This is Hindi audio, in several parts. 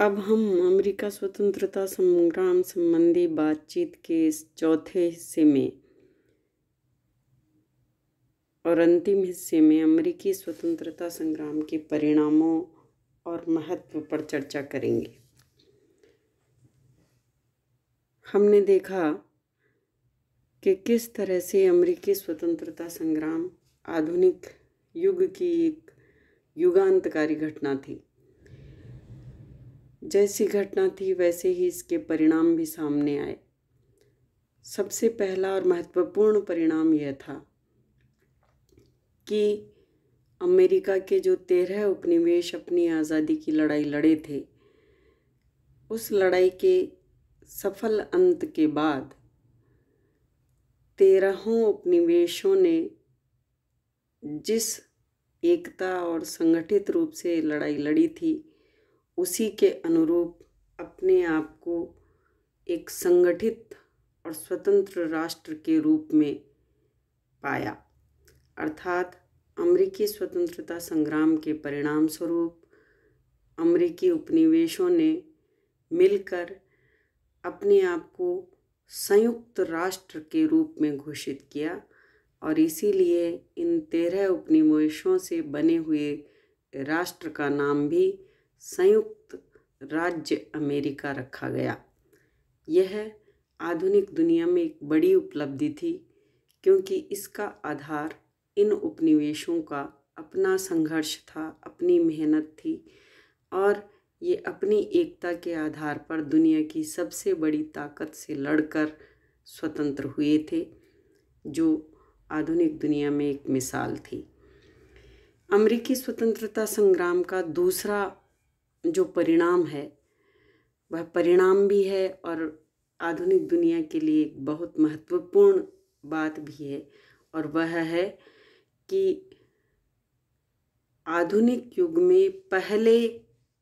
अब हम अमेरिका स्वतंत्रता संग्राम संबंधी बातचीत के इस चौथे हिस्से में और अंतिम हिस्से में अमेरिकी स्वतंत्रता संग्राम के परिणामों और महत्व पर चर्चा करेंगे। हमने देखा कि किस तरह से अमेरिकी स्वतंत्रता संग्राम आधुनिक युग की एक युगांतकारी घटना थी। जैसी घटना थी वैसे ही इसके परिणाम भी सामने आए। सबसे पहला और महत्वपूर्ण परिणाम यह था कि अमेरिका के जो 13 उपनिवेश अपनी आज़ादी की लड़ाई लड़े थे, उस लड़ाई के सफल अंत के बाद 13 उपनिवेशों ने जिस एकता और संगठित रूप से लड़ाई लड़ी थी, उसी के अनुरूप अपने आप को एक संगठित और स्वतंत्र राष्ट्र के रूप में पाया। अर्थात अमेरिकी स्वतंत्रता संग्राम के परिणाम स्वरूप अमेरिकी उपनिवेशों ने मिलकर अपने आप को संयुक्त राष्ट्र के रूप में घोषित किया और इसीलिए इन 13 उपनिवेशों से बने हुए राष्ट्र का नाम भी संयुक्त राज्य अमेरिका रखा गया। यह आधुनिक दुनिया में एक बड़ी उपलब्धि थी, क्योंकि इसका आधार इन उपनिवेशों का अपना संघर्ष था, अपनी मेहनत थी और ये अपनी एकता के आधार पर दुनिया की सबसे बड़ी ताकत से लड़कर स्वतंत्र हुए थे, जो आधुनिक दुनिया में एक मिसाल थी। अमेरिकी स्वतंत्रता संग्राम का दूसरा जो परिणाम है, वह परिणाम भी है और आधुनिक दुनिया के लिए एक बहुत महत्वपूर्ण बात भी है, और वह है कि आधुनिक युग में पहले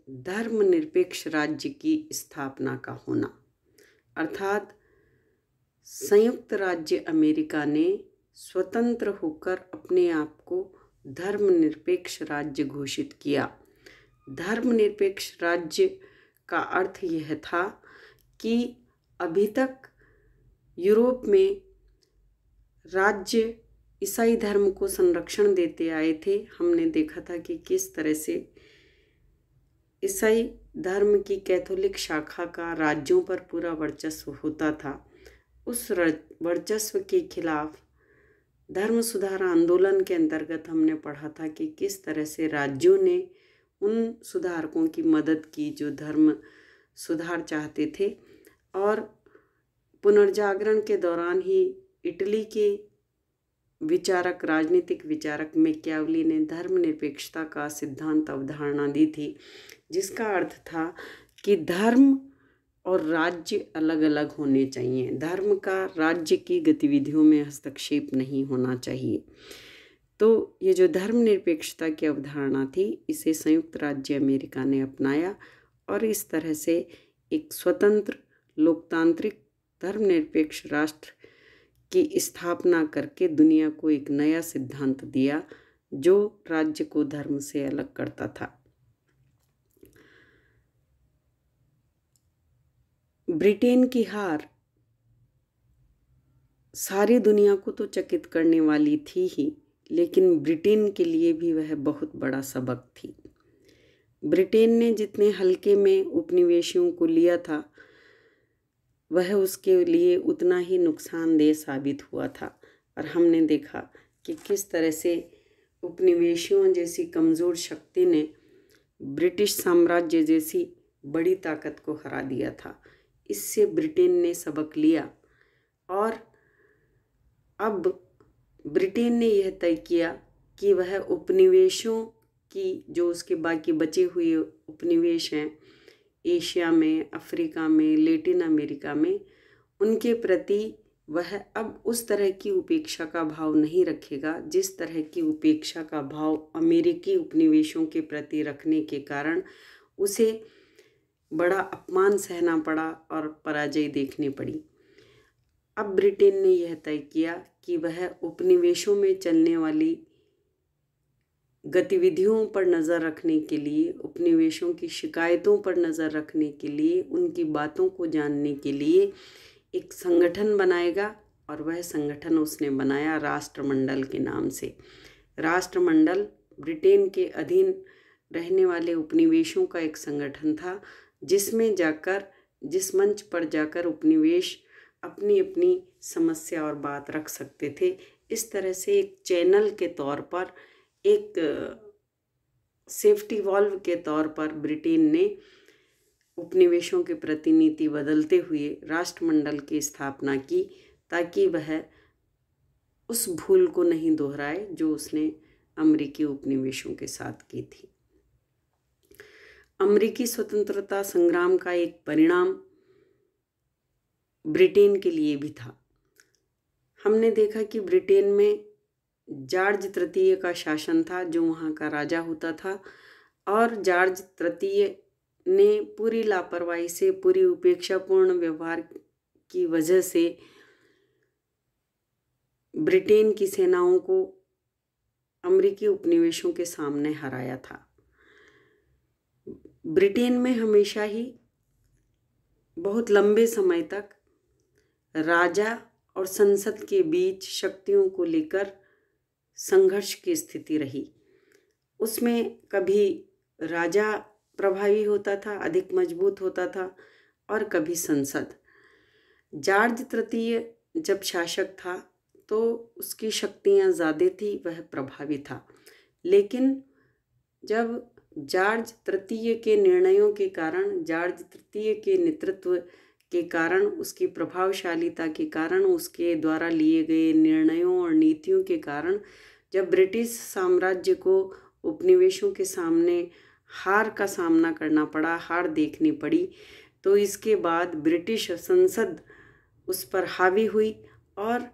धर्मनिरपेक्ष राज्य की स्थापना का होना। अर्थात संयुक्त राज्य अमेरिका ने स्वतंत्र होकर अपने आप को धर्मनिरपेक्ष राज्य घोषित किया। धर्मनिरपेक्ष राज्य का अर्थ यह था कि अभी तक यूरोप में राज्य ईसाई धर्म को संरक्षण देते आए थे। हमने देखा था कि किस तरह से ईसाई धर्म की कैथोलिक शाखा का राज्यों पर पूरा वर्चस्व होता था। उस वर्चस्व के खिलाफ धर्म सुधार आंदोलन के अंतर्गत हमने पढ़ा था कि किस तरह से राज्यों ने उन सुधारकों की मदद की जो धर्म सुधार चाहते थे, और पुनर्जागरण के दौरान ही इटली के विचारक, राजनीतिक विचारक मैकियावेली ने धर्मनिरपेक्षता का सिद्धांत अवधारणा दी थी, जिसका अर्थ था कि धर्म और राज्य अलग अलग होने चाहिए। धर्म का राज्य की गतिविधियों में हस्तक्षेप नहीं होना चाहिए। तो ये जो धर्मनिरपेक्षता की अवधारणा थी, इसे संयुक्त राज्य अमेरिका ने अपनाया और इस तरह से एक स्वतंत्र, लोकतांत्रिक, धर्मनिरपेक्ष राष्ट्र की स्थापना करके दुनिया को एक नया सिद्धांत दिया जो राज्य को धर्म से अलग करता था। ब्रिटेन की हार सारी दुनिया को तो चकित करने वाली थी ही, लेकिन ब्रिटेन के लिए भी वह बहुत बड़ा सबक थी। ब्रिटेन ने जितने हल्के में उपनिवेशियों को लिया था, वह उसके लिए उतना ही नुकसानदेह साबित हुआ था। और हमने देखा कि किस तरह से उपनिवेशियों जैसी कमज़ोर शक्ति ने ब्रिटिश साम्राज्य जैसी बड़ी ताकत को हरा दिया था। इससे ब्रिटेन ने सबक लिया और अब ब्रिटेन ने यह तय किया कि वह उपनिवेशों की, जो उसके बाकी बचे हुए उपनिवेश हैं एशिया में, अफ्रीका में, लैटिन अमेरिका में, उनके प्रति वह अब उस तरह की उपेक्षा का भाव नहीं रखेगा जिस तरह की उपेक्षा का भाव अमेरिकी उपनिवेशों के प्रति रखने के कारण उसे बड़ा अपमान सहना पड़ा और पराजय देखनी पड़ी। अब ब्रिटेन ने यह तय किया कि वह उपनिवेशों में चलने वाली गतिविधियों पर नज़र रखने के लिए, उपनिवेशों की शिकायतों पर नज़र रखने के लिए, उनकी बातों को जानने के लिए एक संगठन बनाएगा। और वह संगठन उसने बनाया राष्ट्रमंडल के नाम से। राष्ट्रमंडल ब्रिटेन के अधीन रहने वाले उपनिवेशों का एक संगठन था, जिस मंच पर जाकर उपनिवेश अपनी अपनी समस्या और बात रख सकते थे। इस तरह से एक चैनल के तौर पर, एक सेफ्टी वॉल्व के तौर पर ब्रिटेन ने उपनिवेशों के प्रतिनिधि बदलते हुए राष्ट्रमंडल की स्थापना की, ताकि वह उस भूल को नहीं दोहराए जो उसने अमेरिकी उपनिवेशों के साथ की थी। अमेरिकी स्वतंत्रता संग्राम का एक परिणाम ब्रिटेन के लिए भी था। हमने देखा कि ब्रिटेन में जॉर्ज तृतीय का शासन था, जो वहाँ का राजा होता था, और जॉर्ज तृतीय ने पूरी लापरवाही से, पूरी उपेक्षापूर्ण व्यवहार की वजह से ब्रिटेन की सेनाओं को अमेरिकी उपनिवेशों के सामने हराया था। ब्रिटेन में हमेशा ही बहुत लंबे समय तक राजा और संसद के बीच शक्तियों को लेकर संघर्ष की स्थिति रही। उसमें कभी राजा प्रभावी होता था, अधिक मजबूत होता था, और कभी संसद। जॉर्ज तृतीय जब शासक था तो उसकी शक्तियाँ ज़्यादा थी, वह प्रभावी था। लेकिन जब जॉर्ज तृतीय के निर्णयों के कारण, जॉर्ज तृतीय के नेतृत्व के कारण, उसकी प्रभावशालीता के कारण, उसके द्वारा लिए गए निर्णयों और नीतियों के कारण जब ब्रिटिश साम्राज्य को उपनिवेशों के सामने हार का सामना करना पड़ा, हार देखनी पड़ी, तो इसके बाद ब्रिटिश संसद उस पर हावी हुई और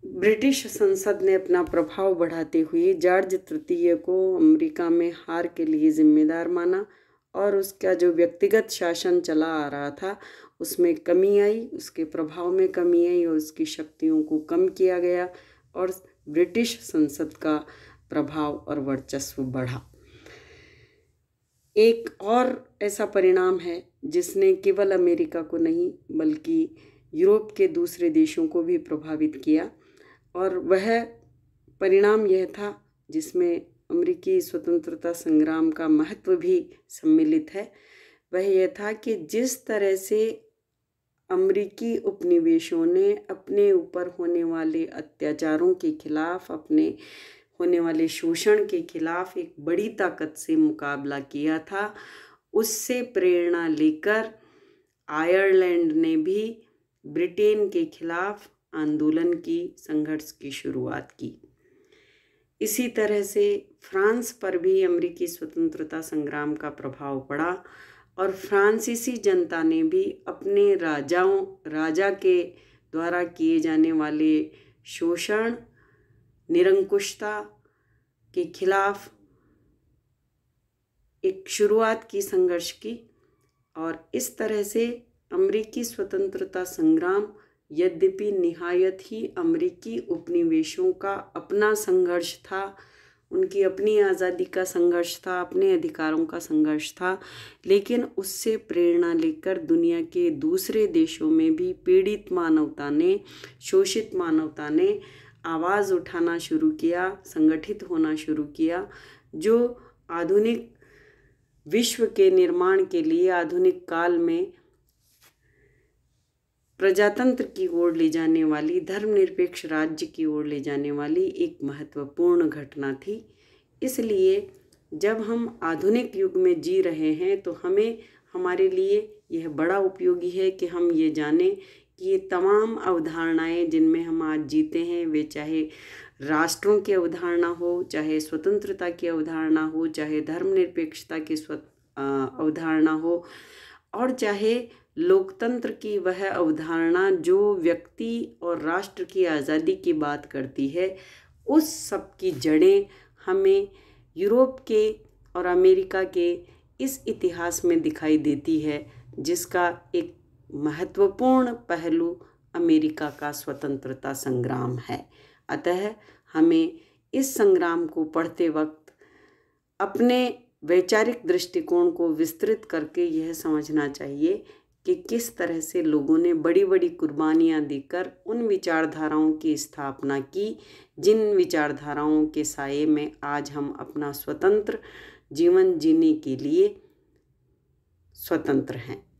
ब्रिटिश संसद ने अपना प्रभाव बढ़ाते हुए जॉर्ज तृतीय को अमेरिका में हार के लिए जिम्मेदार माना, और उसका जो व्यक्तिगत शासन चला आ रहा था उसमें कमी आई, उसके प्रभाव में कमी आई, और उसकी शक्तियों को कम किया गया, और ब्रिटिश संसद का प्रभाव और वर्चस्व बढ़ा। एक और ऐसा परिणाम है जिसने केवल अमेरिका को नहीं बल्कि यूरोप के दूसरे देशों को भी प्रभावित किया, और वह परिणाम यह था जिसमें अमेरिकी स्वतंत्रता संग्राम का महत्व भी सम्मिलित है। वह यह था कि जिस तरह से अमेरिकी उपनिवेशों ने अपने ऊपर होने वाले अत्याचारों के खिलाफ, अपने होने वाले शोषण के खिलाफ एक बड़ी ताकत से मुकाबला किया था, उससे प्रेरणा लेकर आयरलैंड ने भी ब्रिटेन के खिलाफ आंदोलन की, संघर्ष की शुरुआत की। इसी तरह से फ्रांस पर भी अमेरिकी स्वतंत्रता संग्राम का प्रभाव पड़ा, और फ्रांसीसी जनता ने भी अपने राजा के द्वारा किए जाने वाले शोषण, निरंकुशता के खिलाफ एक शुरुआत की, संघर्ष की। और इस तरह से अमेरिकी स्वतंत्रता संग्राम यद्यपि निहायत ही अमेरिकी उपनिवेशों का अपना संघर्ष था, उनकी अपनी आज़ादी का संघर्ष था, अपने अधिकारों का संघर्ष था, लेकिन उससे प्रेरणा लेकर दुनिया के दूसरे देशों में भी पीड़ित मानवता ने, शोषित मानवता ने आवाज़ उठाना शुरू किया, संगठित होना शुरू किया, जो आधुनिक विश्व के निर्माण के लिए, आधुनिक काल में प्रजातंत्र की ओर ले जाने वाली, धर्मनिरपेक्ष राज्य की ओर ले जाने वाली एक महत्वपूर्ण घटना थी। इसलिए जब हम आधुनिक युग में जी रहे हैं तो हमारे लिए यह बड़ा उपयोगी है कि हम ये जानें कि ये तमाम अवधारणाएं जिनमें हम आज जीते हैं, वे चाहे राष्ट्रों की अवधारणा हो, चाहे स्वतंत्रता की अवधारणा हो, चाहे धर्मनिरपेक्षता की अवधारणा हो, और चाहे लोकतंत्र की वह अवधारणा जो व्यक्ति और राष्ट्र की आज़ादी की बात करती है, उस सब की जड़ें हमें यूरोप के और अमेरिका के इस इतिहास में दिखाई देती है, जिसका एक महत्वपूर्ण पहलू अमेरिका का स्वतंत्रता संग्राम है। अतः हमें इस संग्राम को पढ़ते वक्त अपने वैचारिक दृष्टिकोण को विस्तृत करके यह समझना चाहिए कि किस तरह से लोगों ने बड़ी बड़ी कुर्बानियाँ देकर उन विचारधाराओं की स्थापना की जिन विचारधाराओं के साये में आज हम अपना स्वतंत्र जीवन जीने के लिए स्वतंत्र हैं।